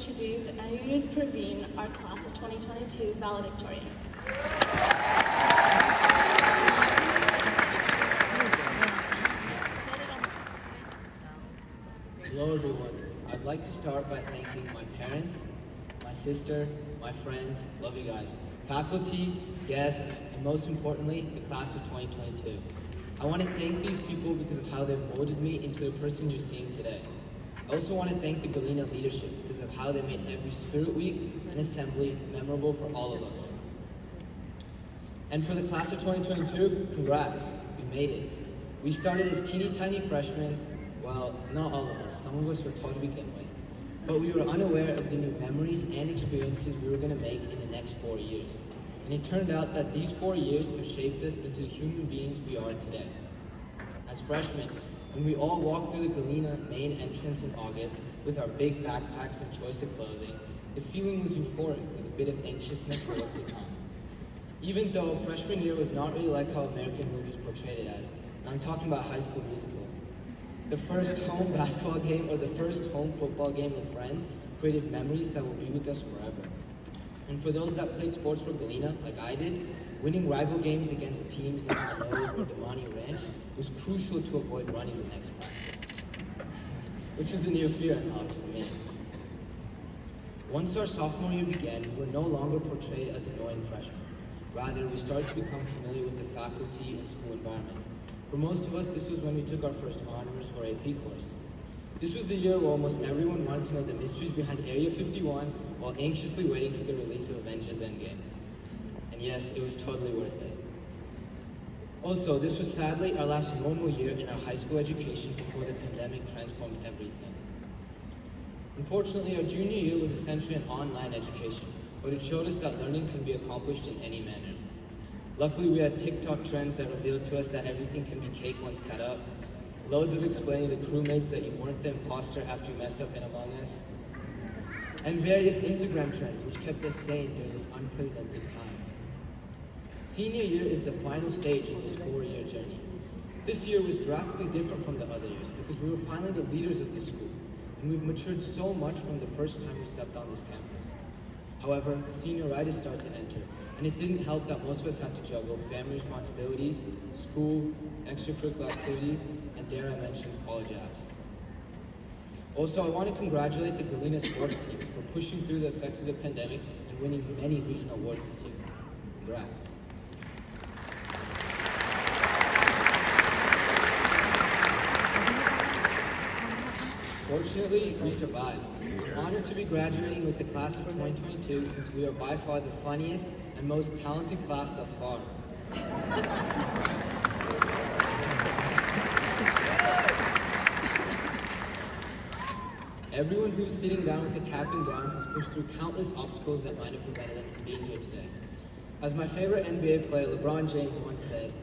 introduce Anirudh Praveen, our class of 2022 valedictorian. Hello everyone. I'd like to start by thanking my parents, my sister, my friends, love you guys, faculty, guests, and most importantly, the class of 2022. I want to thank these people because of how they've molded me into the person you're seeing today. I also want to thank the Galena leadership because of how they made every Spirit Week and assembly memorable for all of us. And for the class of 2022, congrats, we made it. We started as teeny tiny freshmen. Well, not all of us, some of us were taught to begin with, but we were unaware of the new memories and experiences we were going to make in the next 4 years. And it turned out that these 4 years have shaped us into the human beings we are today. As freshmen, when we all walked through the Galena main entrance in August with our big backpacks and choice of clothing, the feeling was euphoric with a bit of anxiousness for what's to come. Even though freshman year was not really like how American movies portrayed it as, and I'm talking about High School Musical. The first home basketball game or the first home football game with friends created memories that will be with us forever. And for those that played sports for Galena, like I did, winning rival games against teams like Anirudh or Damani Ranch was crucial to avoid running the next practice, which is a new fear for me. Once our sophomore year began, we were no longer portrayed as annoying freshmen. Rather, we started to become familiar with the faculty and school environment. For most of us, this was when we took our first honors or AP course. This was the year where almost everyone wanted to know the mysteries behind Area 51 while anxiously waiting for the release of Avengers Endgame. And yes, it was totally worth it. Also, this was sadly our last normal year in our high school education before the pandemic transformed everything. Unfortunately, our junior year was essentially an online education, but it showed us that learning can be accomplished in any manner. Luckily, we had TikTok trends that revealed to us that everything can be cake once cut up, loads of explaining to crewmates that you weren't the imposter after you messed up in Among Us, and various Instagram trends which kept us sane during this unprecedented time. Senior year is the final stage in this 4-year journey. This year was drastically different from the other years because we were finally the leaders of this school, and we've matured so much from the first time we stepped on this campus. However, senioritis started to enter, and it didn't help that most of us had to juggle family responsibilities, school, extracurricular activities, and dare I mention, college apps. Also, I want to congratulate the Galena sports team for pushing through the effects of the pandemic and winning many regional awards this year. Congrats. Fortunately, we survived. I'm honored to be graduating with the class of 2022 since we are by far the funniest and most talented class thus far. Everyone who's sitting down with a cap and gown has pushed through countless obstacles that might have prevented them from being here today. As my favorite NBA player, LeBron James, once said,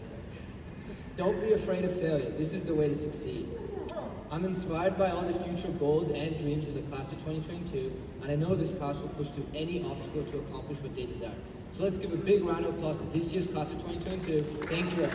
"Don't be afraid of failure. This is the way to succeed." I'm inspired by all the future goals and dreams of the class of 2022, and I know this class will push through any obstacle to accomplish what they desire. So let's give a big round of applause to this year's class of 2022. Thank you.